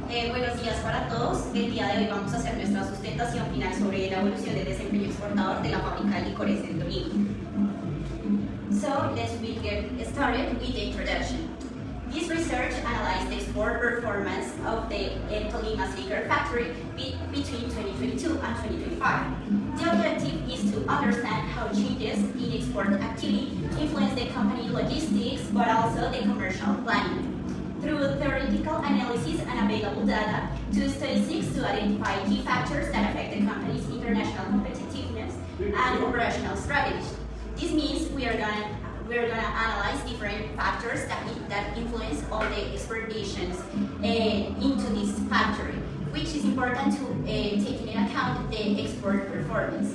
Buenos días para todos. El día de hoy vamos a hacer nuestra sustentación final sobre la evolución del desempeño exportador de la fábrica de licores del Tolima. So let's get started with the introduction. This research analyzed the export performance of the Tolima's liquor factory between 2022 and 2025. The objective is to understand how changes in export activity influence the company logistics, but also the commercial planning. Through theoretical analysis and available data, the study seeks to identify key factors that affect the company's international competitiveness and operational strategy. This means we're gonna analyze different factors that influence all the exportations into this factory, which is important to take into account the export performance.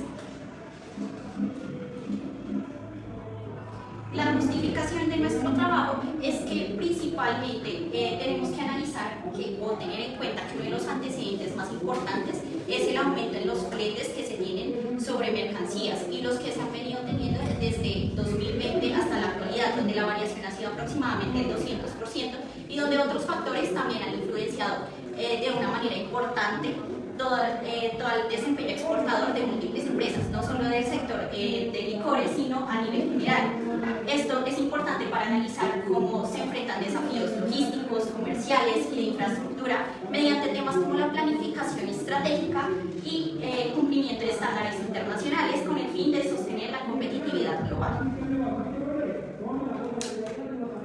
La justificación de nuestro trabajo es que principalmente tenemos que analizar o tener en cuenta que uno de los antecedentes más importantes es el aumento en los fletes que se tienen sobre mercancías y los que se han venido teniendo desde 2020 hasta la actualidad, donde la variación ha sido aproximadamente el 200% y donde otros factores también han influenciado de una manera importante todo el desempeño exportador de múltiples empresas, no solo del sector de licores, sino a nivel general. Esto es importante para analizar cómo se enfrentan desafíos logísticos, comerciales y de infraestructura mediante temas como la planificación estratégica y cumplimiento de estándares internacionales con el fin de sostener la competitividad global.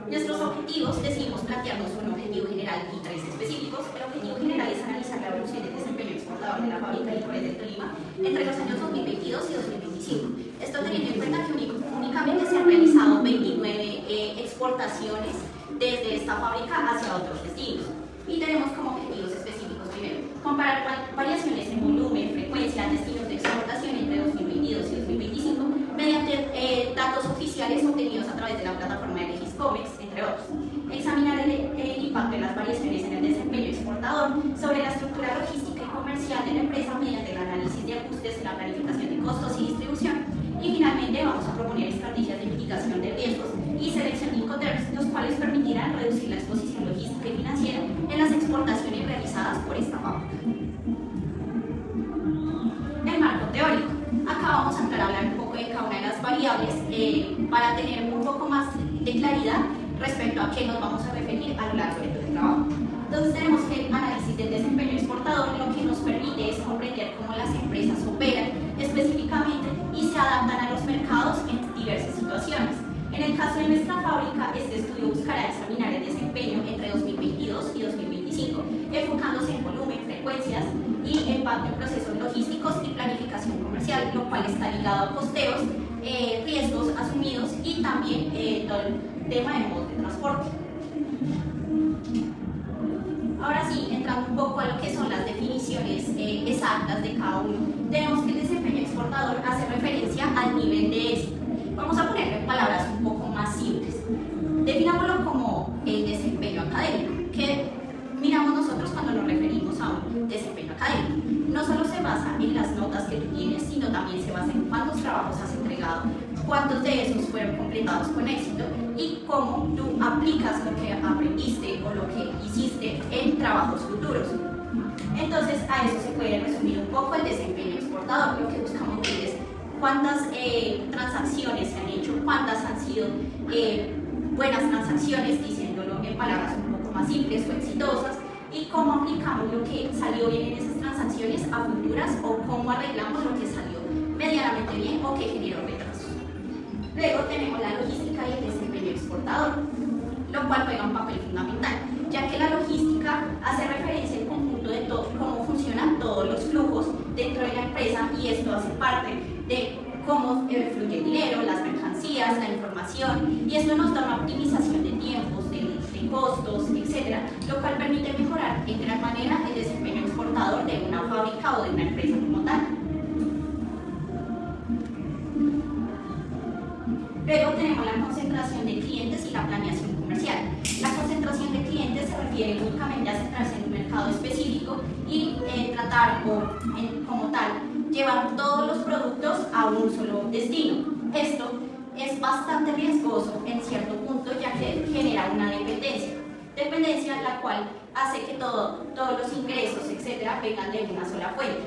Nuestros objetivos, decidimos plantearnos un objetivo general y tres específicos. El objetivo general es analizar la evolución del desempeño exportador de la fábrica de licores del Tolima entre los años 2022 y 2025. Esto teniendo en cuenta que únicamente se han realizado 29 exportaciones desde esta fábrica hacia otros destinos. Y tenemos como objetivos específicos primero, comparar variaciones en volumen, frecuencia, destinos de exportación entre 2022 y 2025 mediante datos oficiales obtenidos a través de la plataforma de Legiscomex, entre otros. Examinar el impacto de las variaciones en el desempeño exportador sobre la estructura logística y comercial de la empresa mediante el análisis de ajustes en la planificación de costos y distribución. Y finalmente vamos a proponer estrategias de mitigación de riesgos y selección de Incoterms, los cuales permitirán reducir la exposición logística y financiera en las exportaciones realizadas por esta fábrica. El marco teórico. Acá vamos a entrar a hablar un poco de cada una de las variables para tener un poco más de claridad respecto a qué nos vamos a referir a lo largo de todo el trabajo. Entonces tenemos que el análisis del desempeño exportador lo que nos permite es comprender cómo las empresas operan específicamente y se adaptan a los mercados en diversas situaciones. En el caso de nuestra fábrica, este estudio buscará examinar el desempeño entre 2022 y 2025, enfocándose en volumen, frecuencias y impacto en procesos logísticos y planificación comercial, lo cual está ligado a costeos, riesgos asumidos y también todo el tema de modos de transporte. Ahora sí, entrando un poco a lo que son las definiciones exactas de cada uno, tenemos que el desempeño exportador hace referencia al nivel de éxito. Vamos a ponerlo en palabras un poco más simples. Definámoslo como el desempeño académico, que miramos nosotros cuando nos referimos a un desempeño académico. No solo se basa en las notas que tú tienes, sino también se basa en cuántos trabajos has entregado, cuántos de esos fueron completados con éxito y cómo tú aplicas lo que aprendiste o lo que hiciste en trabajos futuros. Entonces, a eso se puede resumir un poco el desempeño exportador. Lo que buscamos ver es cuántas transacciones se han hecho, cuántas han sido buenas transacciones, diciéndolo en palabras un poco más simples o exitosas, y cómo aplicamos lo que salió bien en esas transacciones a futuras o cómo arreglamos lo que salió medianamente bien o que generó retrasos. Luego tenemos la logística y el desempeño exportador, lo cual juega un papel fundamental, ya que la logística hace referencia al conjunto de todo, cómo funcionan todos los flujos dentro de la empresa, y esto hace parte de cómo fluye el dinero, las mercancías, la información, y esto nos da una optimización de tiempos, de costos, etc., lo cual permite mejorar en gran manera el desempeño exportador de una fábrica o de una empresa como tal. Luego tenemos la concentración de clientes y la planeación comercial. La concentración de clientes se refiere únicamente a centrarse en un mercado específico y tratar como tal llevar todos los productos a un solo destino. Esto es bastante riesgoso en cierto punto, ya que genera una dependencia. dependencia, la cual hace que todos los ingresos, etcétera, vengan de una sola fuente.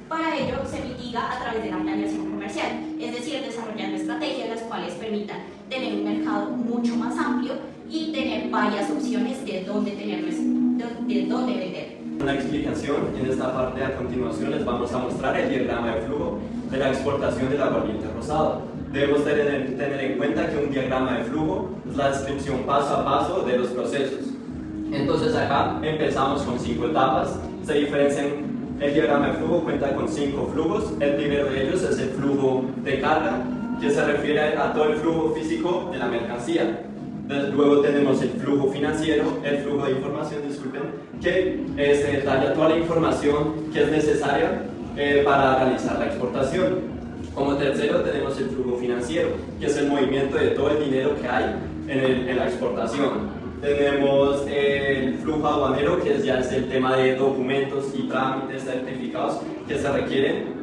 Para ello se mitiga a través de la planeación comercial, es decir, desarrollando estrategias las cuales permitan tener un mercado mucho más amplio y tener varias opciones de dónde vender. Una explicación, en esta parte a continuación les vamos a mostrar el diagrama de flujo de la exportación del aguardiente rosado. Debemos tener en cuenta que un diagrama de flujo es la descripción paso a paso de los procesos. Entonces acá empezamos con 5 etapas, se diferencian. El diagrama de flujo cuenta con 5 flujos. El primero de ellos es el flujo de carga, que se refiere a todo el flujo físico de la mercancía. Luego tenemos el flujo financiero, el flujo de información, disculpen, que se detalla toda la información que es necesaria para realizar la exportación. Como tercero tenemos el flujo financiero, que es el movimiento de todo el dinero que hay en la exportación. Tenemos el flujo aduanero, que ya es el tema de documentos y trámites certificados que se requieren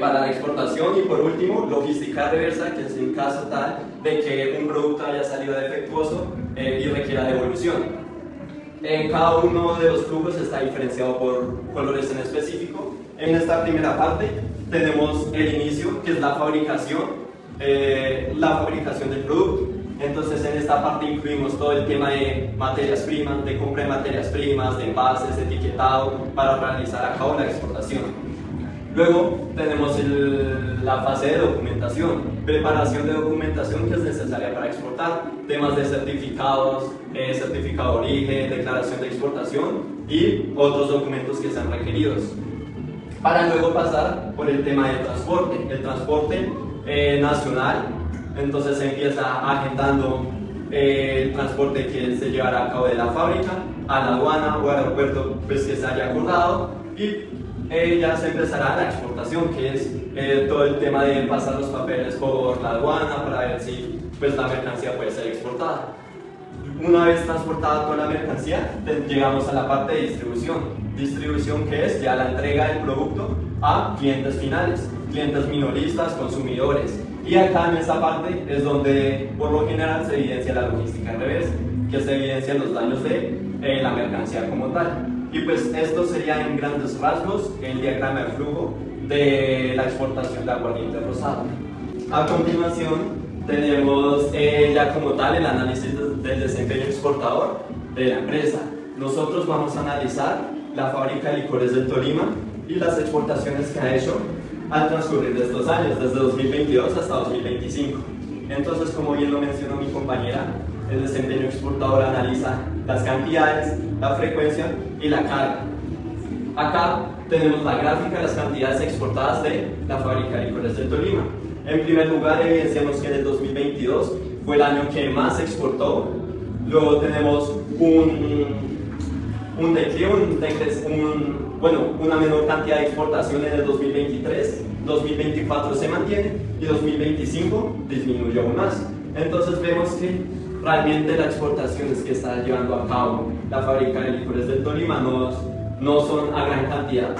para la exportación. Y por último, logística reversa, que es en caso tal de que un producto haya salido defectuoso y requiera devolución. Cada uno de los flujos está diferenciado por colores en específico. En esta primera parte tenemos el inicio, que es la fabricación del producto. Entonces en esta parte incluimos todo el tema de materias primas, de compra de materias primas, de envases, de etiquetado, para realizar a cabo la exportación. Luego tenemos la fase de documentación, preparación de documentación que es necesaria para exportar, temas de certificados, certificado de origen, declaración de exportación y otros documentos que sean requeridos. Para luego pasar por el tema de transporte, el transporte nacional. Entonces se empieza agendando el transporte que se llevará a cabo de la fábrica a la aduana o aeropuerto pues, que se haya acordado, y ya se empezará la exportación, que es todo el tema de pasar los papeles por la aduana para ver si pues, la mercancía puede ser exportada. Una vez transportada toda la mercancía, llegamos a la parte de distribución. Distribución, que es ya la entrega del producto a clientes finales, clientes minoristas, consumidores. Y acá en esta parte es donde por lo general se evidencia la logística al revés, que se evidencian los daños de la mercancía como tal. Y pues esto sería en grandes rasgos el diagrama de flujo de la exportación de aguardiente rosado. A continuación tenemos ya como tal el análisis del desempeño exportador de la empresa. Nosotros vamos a analizar la fábrica de licores del Tolima y las exportaciones que ha hecho al transcurrir de estos años, desde 2022 hasta 2025. Entonces, como bien lo mencionó mi compañera, el desempeño exportador analiza las cantidades, la frecuencia y la carga. Acá tenemos la gráfica de las cantidades exportadas de la fábrica de licores del Tolima. En primer lugar, evidenciamos que en el 2022 fue el año que más exportó. Luego tenemos un declive, una menor cantidad de exportación en el 2023, 2024 se mantiene y 2025 disminuyó aún más. Entonces vemos que realmente las exportaciones que está llevando a cabo la fábrica de licores del Tolima no son a gran cantidad.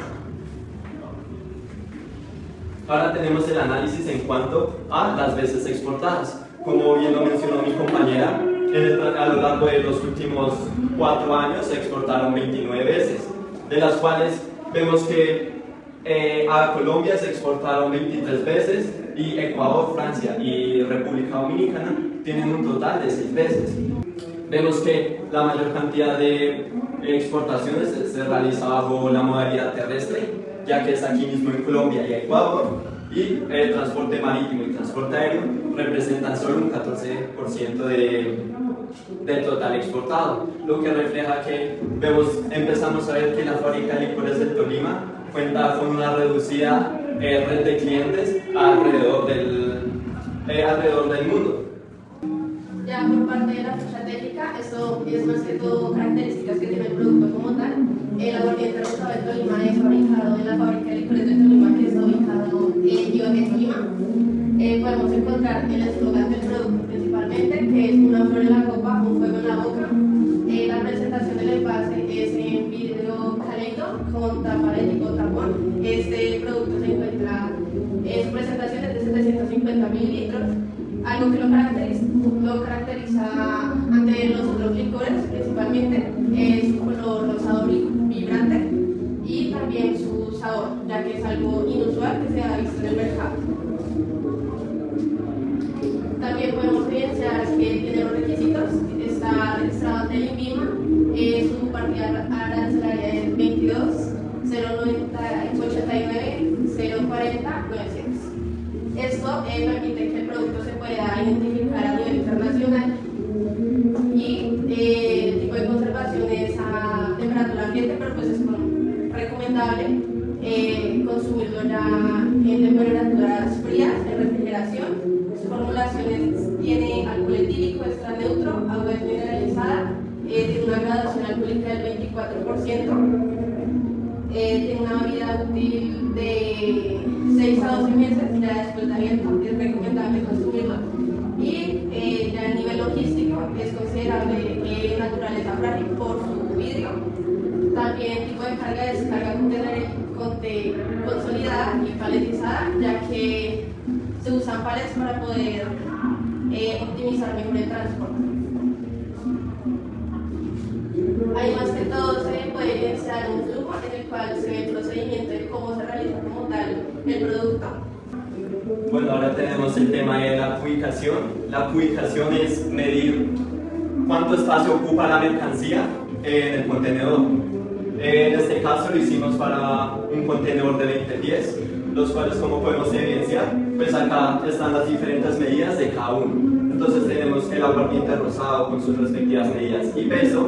Ahora tenemos el análisis en cuanto a las veces exportadas. Como bien lo mencionó mi compañera, a lo largo de los últimos 4 años se exportaron 29 veces, de las cuales vemos que a Colombia se exportaron 23 veces y Ecuador, Francia y República Dominicana tienen un total de 6 veces. Vemos que la mayor cantidad de exportaciones se realiza bajo la modalidad terrestre, ya que es aquí mismo en Colombia y Ecuador, y el transporte marítimo y transporte aéreo representan solo un 14% del total exportado, lo que refleja que empezamos a ver que la fábrica de licores del Tolima cuenta con una reducida red de clientes alrededor del mundo. Ya por parte de la estratégica, esto es más que todo características que tiene el producto como tal. El aguardiente rosado de Tolima es fabricado en la fábrica de licores de Tolima, que está ubicado en Ibagué, Tolima. Podemos encontrar el eslogan del producto principalmente, que es una flor en la copa, un fuego en la boca. La presentación del envase es en vidrio caleido con tapa de tapón. Este producto se encuentra, su presentación es de 750 mililitros. Algo que lo caracteriza ante los otros licores, Esto permite que el producto se pueda identificar a nivel internacional y el tipo de conservación es a temperatura ambiente, pero pues es recomendable consumirlo ya en temperaturas frías, en refrigeración. Su formulación tiene alcohol etílico extra neutro, agua desmineralizada, tiene una graduación alcohólica del 24%, tiene una vida útil de 6 a 12 meses, ya después de abierto es recomendable consumirlo. Y ya a nivel logístico es considerable naturaleza frágil por su vidrio. También tipo de carga es carga consolidada y paletizada, ya que se usan palets para poder optimizar mejor el transporte. Ahí más que todo se puede evidenciar un flujo en el cual se ve el procedimiento de cómo se realiza como tal el producto. Bueno, ahora tenemos el tema de la cubicación. La cubicación es medir cuánto espacio ocupa la mercancía en el contenedor. En este caso lo hicimos para un contenedor de 20 pies, los cuales, como podemos evidenciar, pues acá están las diferentes medidas de cada uno. Entonces tenemos el aguardiente rosado con sus respectivas medidas y peso,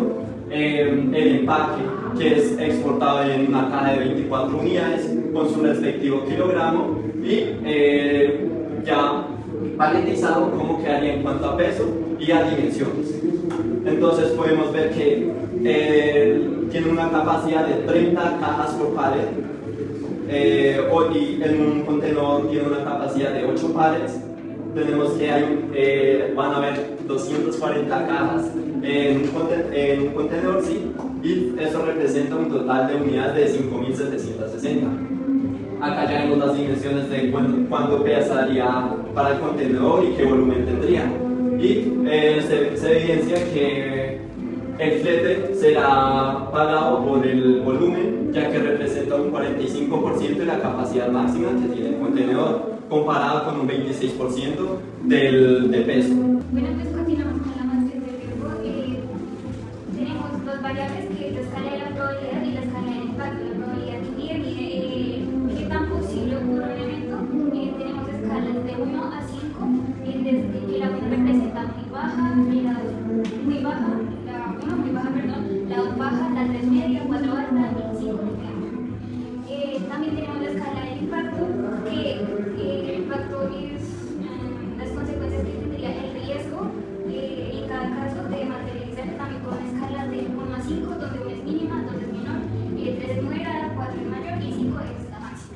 el empaque, que es exportado en una caja de 24 unidades con su respectivo kilogramo, y ya paletizado cómo quedaría en cuanto a peso y a dimensiones. Entonces podemos ver que tiene una capacidad de 30 cajas por palet, y en un contenedor tiene una capacidad de 8 palets. Tenemos que van a haber 240 cajas en un contenedor, sí, y eso representa un total de unidades de 5.760. Acá ya vemos las dimensiones de cuánto pesaría para el contenedor y qué volumen tendría. Y se evidencia que el flete será pagado por el volumen, ya que representa un 45% de la capacidad máxima que tiene el contenedor, comparado con un 26% del peso. Bueno, pues continuamos con la matriz de riesgo. Tenemos dos variables, que es la escala de la probabilidad y la escala del impacto. La probabilidad mide qué tan posible ocurre un evento. Tenemos escalas de 1 a 5, desde que la 1 representa muy baja, la 2 muy baja, la 2 baja, la 3 media, 4 alta y 5 media. También tenemos la escala del impacto, que el impacto es las consecuencias que tendría el riesgo en cada caso de materializar, también con escalas de 1 a 5, donde 1 es mínima, 2 es menor, 3 es moderada, 4 es mayor y 5 es la máxima.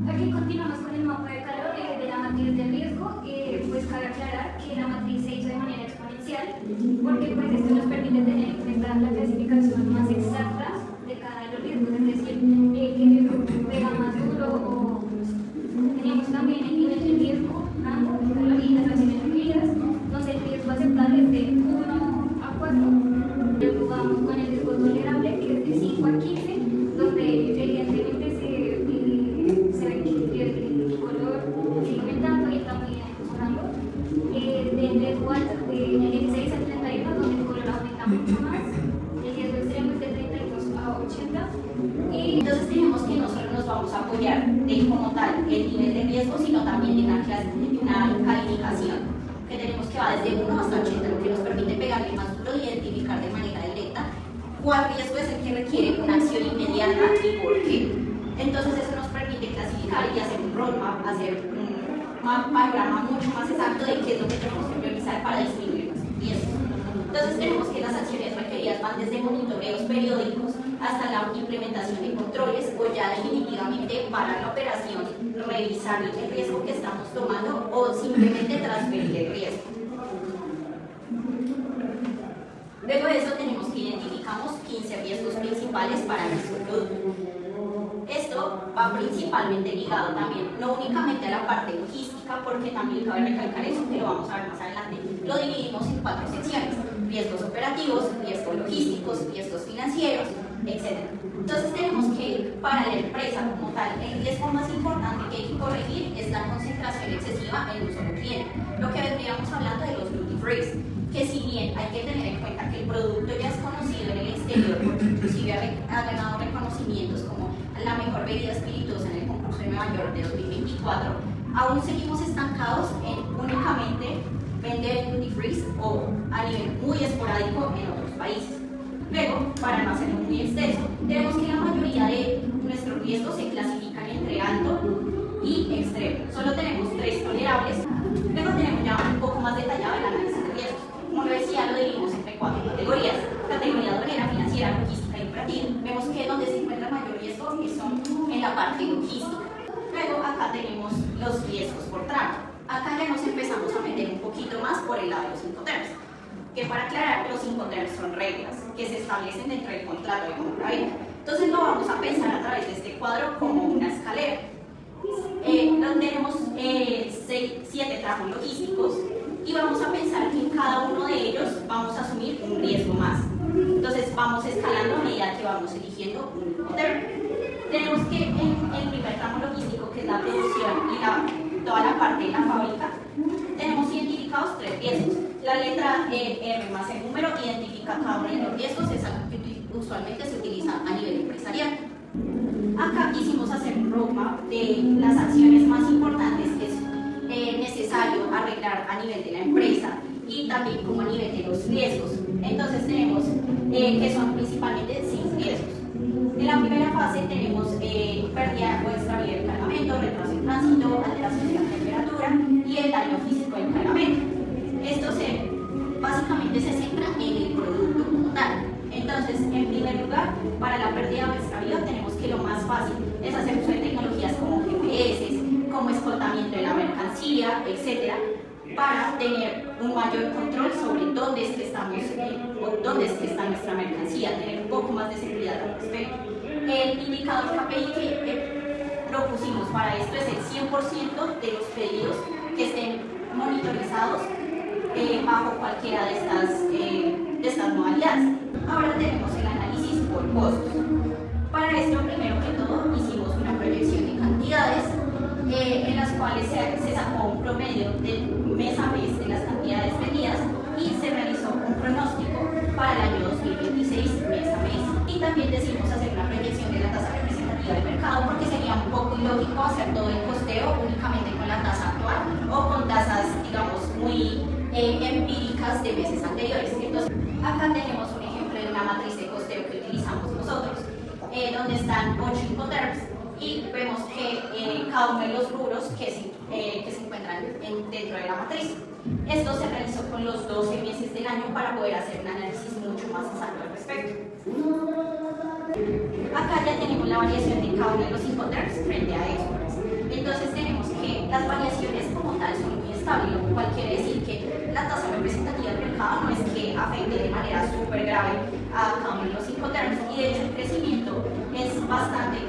Aquí continuamos con el mapa de calor de la matriz de riesgo. Pues cabe aclarar que la matriz se hizo de manera exponencial, porque pues esto nos permite tener en cuenta la clasificación más exacta de cada de los riesgos, es decir, que pega más duro, o teníamos también el nivel de riesgo, rango de calor y las acciones requeridas, donde el riesgo aceptable es de 1 a 4. Luego vamos con el riesgo tolerable, que es de 5 a 15, donde evidentemente se ve que el color sigue aumentando y está muy mejorando. Del riesgo alto, del 16 al 31, donde el color aumenta mucho más. El riesgo extremo es de 32 a 80. Entonces tenemos que no solo nos vamos a apoyar de como tal el nivel de riesgo, sino también de una calificación que tenemos, que va desde 1 hasta 80, lo que nos permite pegarle más duro y identificar de manera directa cuál riesgo es el que requiere una acción inmediata y por qué. Entonces eso nos permite clasificar y hacer un roadmap, hacer un panorama mucho más exacto de qué es lo que tenemos que priorizar para disminuir los riesgos. Entonces tenemos que las acciones requeridas van desde monitoreos periódicos hasta la implementación de controles, o ya definitivamente para la operación revisar el riesgo que estamos tomando o simplemente transferir el riesgo. Luego de eso tenemos que identificamos 15 riesgos principales para nuestro producto. Esto va principalmente ligado también, no únicamente a la parte logística, porque también cabe recalcar eso, que lo vamos a ver más adelante. Lo dividimos en 4 secciones: riesgos operativos, riesgos logísticos, riesgos financieros, etc. Entonces tenemos que, para la empresa como tal, el riesgo más importante que hay que corregir es la concentración excesiva en un solo cliente. Lo que vendríamos hablando de los duty free, que si bien hay que tener en cuenta que el producto ya es conocido en el exterior, anterior, porque inclusive ha ganado reconocimientos como la mejor bebida espirituosa en el concurso de Nueva York de 2024, aún seguimos estancados en únicamente vender en duty free o a nivel muy esporádico en otros países. Luego, para no hacerlo muy extenso, tenemos que la mayoría de nuestros riesgos se clasifican entre alto y extremo. Solo tenemos 3 tolerables. Luego tenemos ya un poco más detallado el análisis de riesgos. Como lo decía, lo dividimos entre 4 categorías. Categoría aduanera, financiera, logística y operativa. Vemos que donde se encuentra mayor riesgo son en la parte logística. Luego acá tenemos los riesgos por tramo. Acá ya nos empezamos a meter un poquito más por el lado de los Incoterms. Que para aclarar, los Incoterms son reglas que se establecen dentro del contrato de compra-venta. Entonces lo vamos a pensar a través de este cuadro como una escalera. Donde tenemos 7 tramos logísticos y vamos a pensar que en cada uno de ellos vamos a asumir un riesgo más. Entonces vamos escalando a medida que vamos eligiendo un Incoterm. Tenemos que en el primer tramo logístico, que es la producción y toda la parte de la fábrica, tenemos identificados 3 riesgos. La letra R más el número identifica cada uno de los riesgos, es algo que usualmente se utiliza a nivel empresarial. Acá quisimos hacer un roadmap de las acciones más importantes que es necesario arreglar a nivel de la empresa y también como a nivel de los riesgos. Entonces tenemos que son principalmente 6 riesgos. En la primera fase tenemos pérdida o extravío del cargamento, retraso en tránsito, alteración de la temperatura y el daño físico del cargamento. Esto básicamente se centra en el producto como tal. Entonces, en primer lugar, para la pérdida o extravío tenemos que lo más fácil es hacer uso de tecnologías como GPS, como escoltamiento de la mercancía, etc., para tener un mayor control sobre dónde es que estamos o dónde es que está nuestra mercancía, tener un poco más de seguridad al respecto. El indicador KPI que propusimos para esto es el 100% de los pedidos que estén monitorizados bajo cualquiera de estas modalidades. Ahora tenemos el análisis por costos. Para esto, primero que todo, hicimos una proyección de cantidades en las cuales se sacó un promedio de mes a mes de las cantidades vendidas y se realizó un pronóstico para el año 2026 mes a mes. Y también decidimos hacer una proyección de la tasa representativa del mercado porque sería un poco ilógico hacer todo el costeo únicamente con la tasa actual o con tasas, digamos, muy empíricas de meses anteriores. Entonces, acá tenemos un ejemplo de una matriz de costeo que utilizamos nosotros, donde están 8 Incoterms y vemos que cada uno de los rubros que se encuentran dentro de la matriz. Esto se realizó con los 12 meses del año para poder hacer un análisis mucho más exacto al respecto. Acá ya tenemos la variación de cada uno de los Incoterms frente a exports. Entonces tenemos que las variaciones como tal son muy estables, lo cual quiere decir que la tasa representativa del mercado no es que afecte de manera súper grave a cada uno de los Incoterms, y de hecho el crecimiento es bastante, es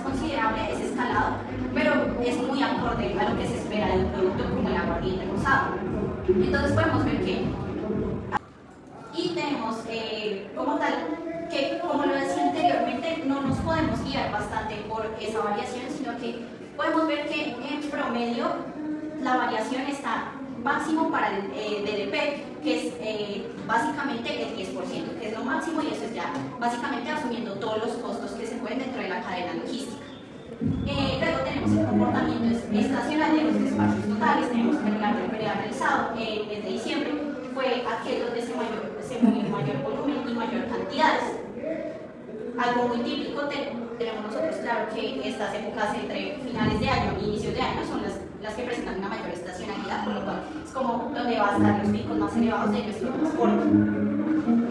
considerable, es escalado, pero es muy acorde a lo que se espera de un producto como el aguardiente rosado. Entonces podemos ver que y tenemos como tal que, como lo decía anteriormente, no nos podemos guiar bastante por esa variación, sino que podemos ver que en promedio la variación está máximo para el DDP, que es básicamente el 10%, que es lo máximo, y eso es ya básicamente asumiendo todos los costos que se pueden dentro de la cadena logística. Luego tenemos el comportamiento estacional de los despachos totales. Tenemos que el periodo realizado el mes de diciembre fue aquel donde se movió mayor volumen y mayor cantidades. Algo muy típico tenemos nosotros, claro, que estas épocas entre finales de año e inicios de año son las que presentan una mayor estacionalidad, por lo cual es como donde va a estar los picos más elevados de nuestro transporte.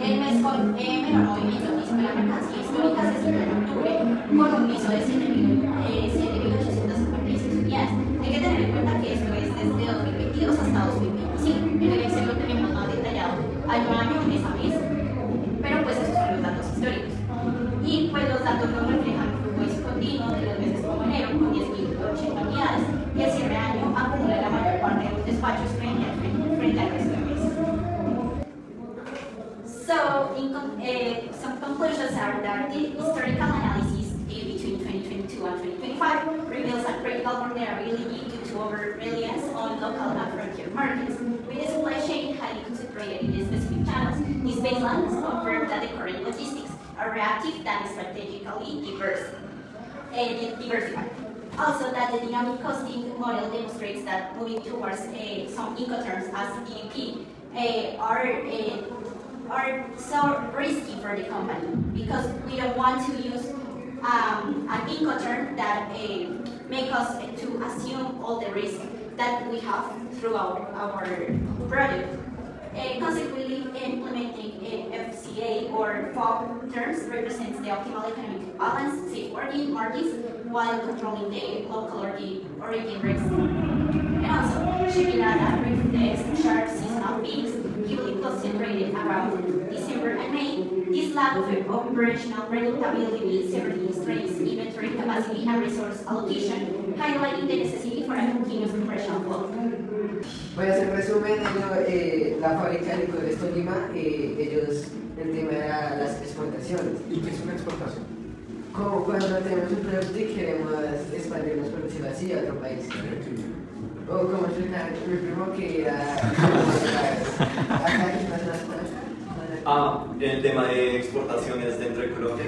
El mes con menor movimiento físico de la mercancía histórica se sitúa en octubre con un piso de 7.856 unidades. Hay que tener en cuenta que esto es desde 2022 hasta 2025. En el Excel lo tenemos más detallado año a año, mes a mes, pero pues esos son los datos históricos. Y pues los datos nos reflejan un flujo discontinuo de los meses como enero con 10.080 unidades, y el cierre de año acumula la mayor parte de los despachos frente al resto de meses. So, some conclusions are that the historical analysis between 2022 and 2025 reveals a critical vulnerability due to over-reliance on local and frontier markets, with the supply chain highly concentrated in specific channels, Baseline confirmed that the current logistics are reactive than strategically diversified. Also, that the dynamic costing model demonstrates that moving towards some Incoterms as DMP are so risky for the company because we don't want to use an Incoterm that make us to assume all the risk that we have throughout our product. Consequently, implementing FCA or FOB terms represents the optimal economic balance, safeguarding margins while controlling the local or the origin risk. And also, shipping data reflects sharp seasonal peaks, heavily concentrated around December and May. This lack of operational predictability severely strains inventory capacity and resource allocation, highlighting the necessity for a continuous commercial flow. Voy a hacer un resumen. La fábrica de licores Tolima, ellos, el tema era las exportaciones. ¿Y qué es una exportación? Como cuando tenemos un producto y queremos expandirnos, por decirlo así, a otro país. O como explicar mi primo que era acá en las zonas. El tema de exportaciones dentro de Colombia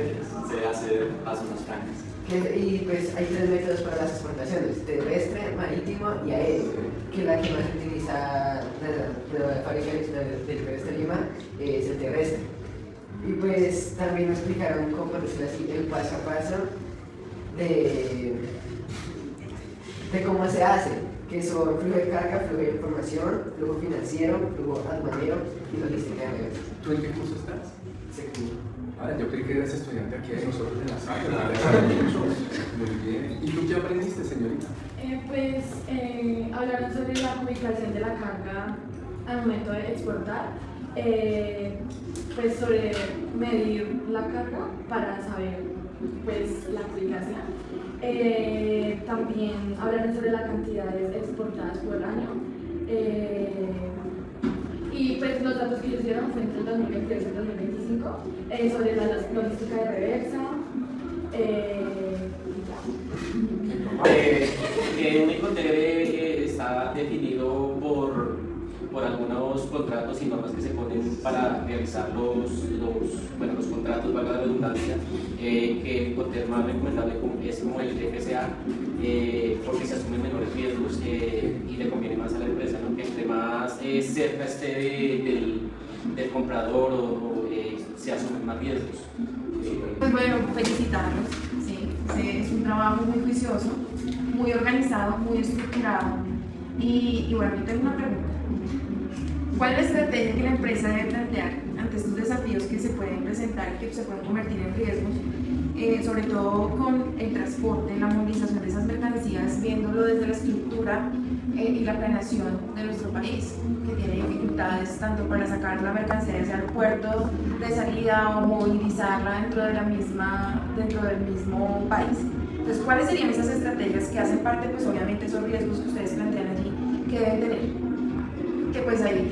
se hace a zonas francas. Y pues hay tres métodos para las exportaciones: terrestre, marítimo y aéreo, que la que más se utiliza la fábrica de licores Tolima es el terrestre. Y pues también nos explicaron cómo, por decirlo así, el paso a paso de cómo se hace, que son flujo de carga, flujo de información, flujo financiero, flujo aduanero y logística de negocios. ¿Tú en qué curso estás? Segundo. Ahora, yo creí que eras estudiante aquí de nosotros en la sala. Muy bien. ¿Y tú qué aprendiste, señorita? Hablaron sobre la ubicación de la carga al momento de exportar, pues sobre medir la carga para saber pues la ubicación. También hablaron sobre las cantidades exportadas por año. Y pues los datos que ellos dieron fue entre el 2023 y el 2025 sobre la logística de reversa. Un Incoterm está definido por algunos contratos y normas que se ponen para realizar los contratos, valga la redundancia, que el Incoterm más recomendable es como el FCA, porque se asumen menores riesgos y le conviene más a la empresa, ¿no? Que entre más cerca esté del comprador se asumen más riesgos. Pues bueno, felicitarlos, sí, es un trabajo muy juicioso, muy organizado, muy estructurado y bueno, yo tengo una pregunta. ¿Cuál es la estrategia que la empresa debe plantear ante estos desafíos que se pueden presentar y que se pueden convertir en riesgos, sobre todo con el transporte, la movilización de esas mercancías, viéndolo desde la estructura y la planeación de nuestro país, que tiene dificultades tanto para sacar la mercancía de ese aeropuerto de salida o movilizarla dentro del mismo país? Entonces, ¿cuáles serían esas estrategias que hacen parte, pues obviamente, esos riesgos que ustedes plantean allí, que deben tener? Que pues ahí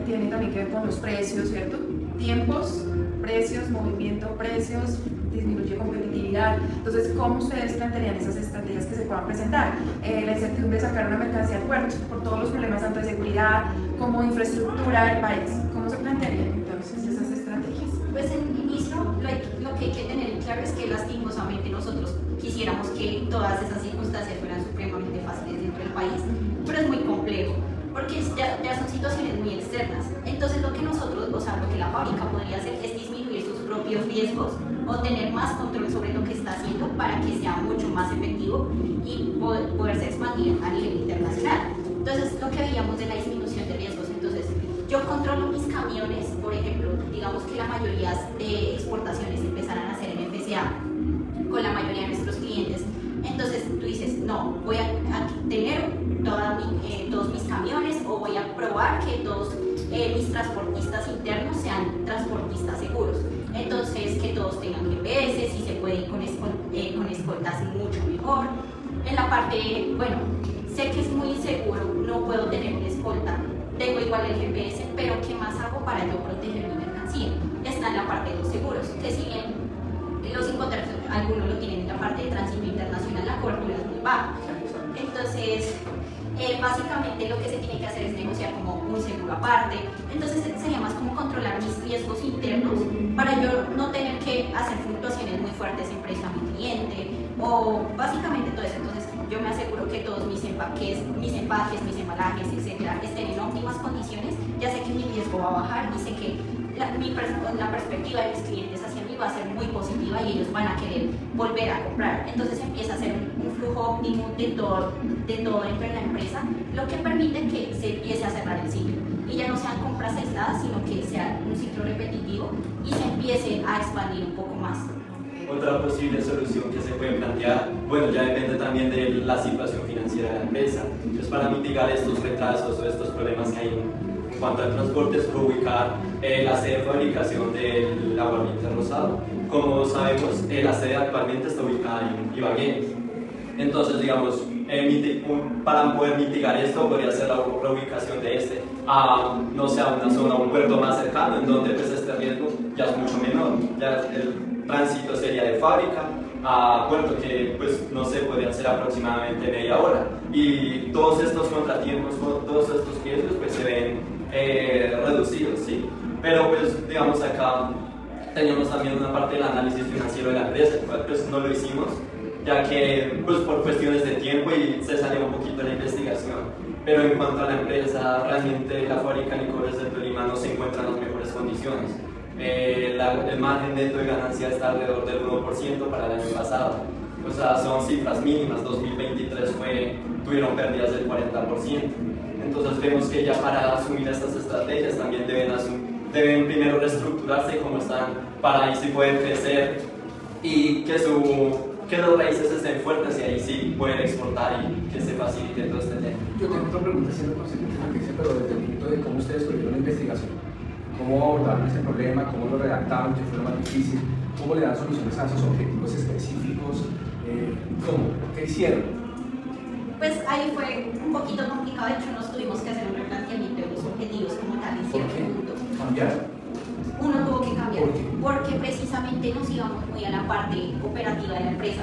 tiene también que ver con los precios, ¿cierto? Tiempos, precios, movimiento, precios, disminuye competitividad. Entonces, ¿cómo ustedes plantearían esas estrategias que se puedan presentar? La incertidumbre de sacar una mercancía al puerto, por todos los problemas tanto de seguridad como de infraestructura del país. ¿Cómo se plantearían entonces esas estrategias? Pues en inicio, lo que hay que tener claro es que lastimosamente nosotros quisiéramos que todas esas circunstancias fueran supremamente fáciles dentro del país, pero es muy complejo, porque ya son situaciones muy externas. Entonces lo que nosotros, o sea, lo que la fábrica podría hacer es disminuir sus propios riesgos o tener más control sobre lo que está haciendo para que sea mucho más efectivo y poderse expandir a nivel internacional. Entonces lo que veíamos de la disminución de riesgos, entonces yo controlo mis camiones, por ejemplo, digamos que la mayoría de exportaciones empezaran a hacer en FCA con la mayoría de nuestros clientes. Entonces tú dices, no, voy a tener todos mis camiones o voy a probar que todos mis transportistas internos sean transportistas seguros. Entonces, que todos tengan GPS, si se puede ir con escoltas mucho mejor. En la parte, bueno, sé que es muy inseguro, no puedo tener una escolta, tengo igual el GPS, pero ¿qué más hago para yo proteger mi mercancía? Está en la parte de los seguros, que si bien los Incoterms, algunos lo tienen en la parte de tránsito internacional, la cobertura es muy baja. Entonces, básicamente lo que se tiene que hacer es negociar como un seguro aparte. Entonces sería más como controlar mis riesgos internos para yo no tener que hacer fluctuaciones muy fuertes en precio a mi cliente o básicamente todo eso. Entonces yo me aseguro que todos mis empaques, mis embalajes, etcétera, estén en óptimas condiciones. Ya sé que mi riesgo va a bajar y sé que la perspectiva de mis clientes hacia mí va a ser muy positiva y ellos van a querer volver a comprar. Entonces empieza a ser un flujo óptimo de todo dentro de la empresa, lo que permite que se empiece a cerrar el ciclo y ya no sean compras aisladas, sino que sea un ciclo repetitivo y se empiece a expandir un poco más. Otra posible solución que se puede plantear, bueno, ya depende también de la situación financiera de la empresa. Entonces, para mitigar estos retrasos o estos problemas que hay en cuanto al transporte, es ubicar la sede de fabricación del aguardiente rosado. Como sabemos, la sede actualmente está ubicada en Ibagué. Entonces, digamos, para poder mitigar esto, podría ser la reubicación de este a, no sé, a una zona, a un puerto más cercano, en donde pues, este riesgo ya es mucho menor. Ya el tránsito sería de fábrica a puerto, que pues no sé, podrían ser aproximadamente media hora. Y todos estos contratiempos, todos estos riesgos pues se ven reducidos, ¿sí? Pero pues digamos acá teníamos también una parte del análisis financiero de la empresa, el cual pues no lo hicimos, ya que pues por cuestiones de tiempo y se salió un poquito de la investigación. Pero en cuanto a la empresa, realmente la fábrica de licores de Tolima no se encuentra en las mejores condiciones. El margen neto de ganancia está alrededor del 1% para el año pasado. O sea, son cifras mínimas. 2023 tuvieron pérdidas del 40%. Entonces vemos que ya para asumir estas estrategias también deben primero reestructurarse como están para ahí sí poder crecer y que las raíces estén fuertes y ahí sí poder exportar y que se facilite todo este tema. Yo tengo otra pregunta, siendo consciente de pero desde el punto de cómo ustedes tuvieron la investigación. ¿Cómo abordaron ese problema? ¿Cómo lo redactaron? ¿Qué fue lo más difícil? ¿Cómo le dan soluciones a esos objetivos específicos? ¿Cómo? ¿Qué hicieron? Pues ahí fue un poquito complicado, de hecho nos tuvimos que hacer un replanteamiento de los objetivos como tal en cierto punto. ¿Cambiar? Uno tuvo que cambiar, ¿Por qué? porque precisamente nos íbamos muy a la parte operativa de la empresa,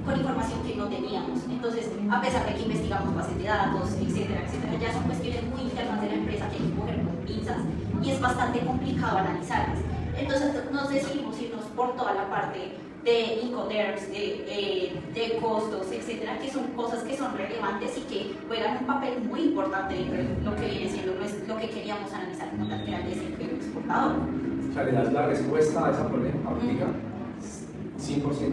con información que no teníamos. Entonces, a pesar de que investigamos bases de datos, etcétera, etcétera, ya son cuestiones muy internas de la empresa que hay que coger con pinzas y es bastante complicado analizarlas. Entonces nos decidimos irnos por toda la parte de Incoterms, de costos, etcétera, que son cosas que son relevantes y que juegan un papel muy importante dentro de lo que viene siendo lo que queríamos analizar como tal, que era el desempeño exportador. O sea, ¿le das la respuesta a esa problemática? 100%.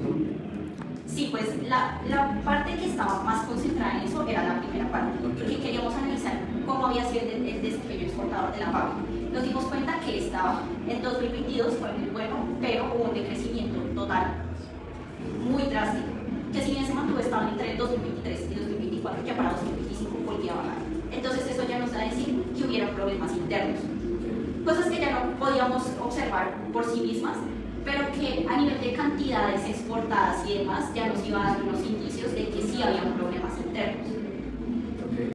Sí, pues la parte que estaba más concentrada en eso era la primera parte, porque queríamos analizar cómo había sido el desempeño exportador de la fábrica. Nos dimos cuenta que estaba en 2022 fue muy bueno, pero hubo un decrecimiento total muy drástico, que si bien se mantuvo estable entre 2023 y 2024, ya para 2025 volvía a bajar. Entonces eso ya nos da a decir que hubieron problemas internos, cosas que ya no podíamos observar por sí mismas, pero que a nivel de cantidades exportadas y demás ya nos iba a dar unos indicios de que sí había problemas internos.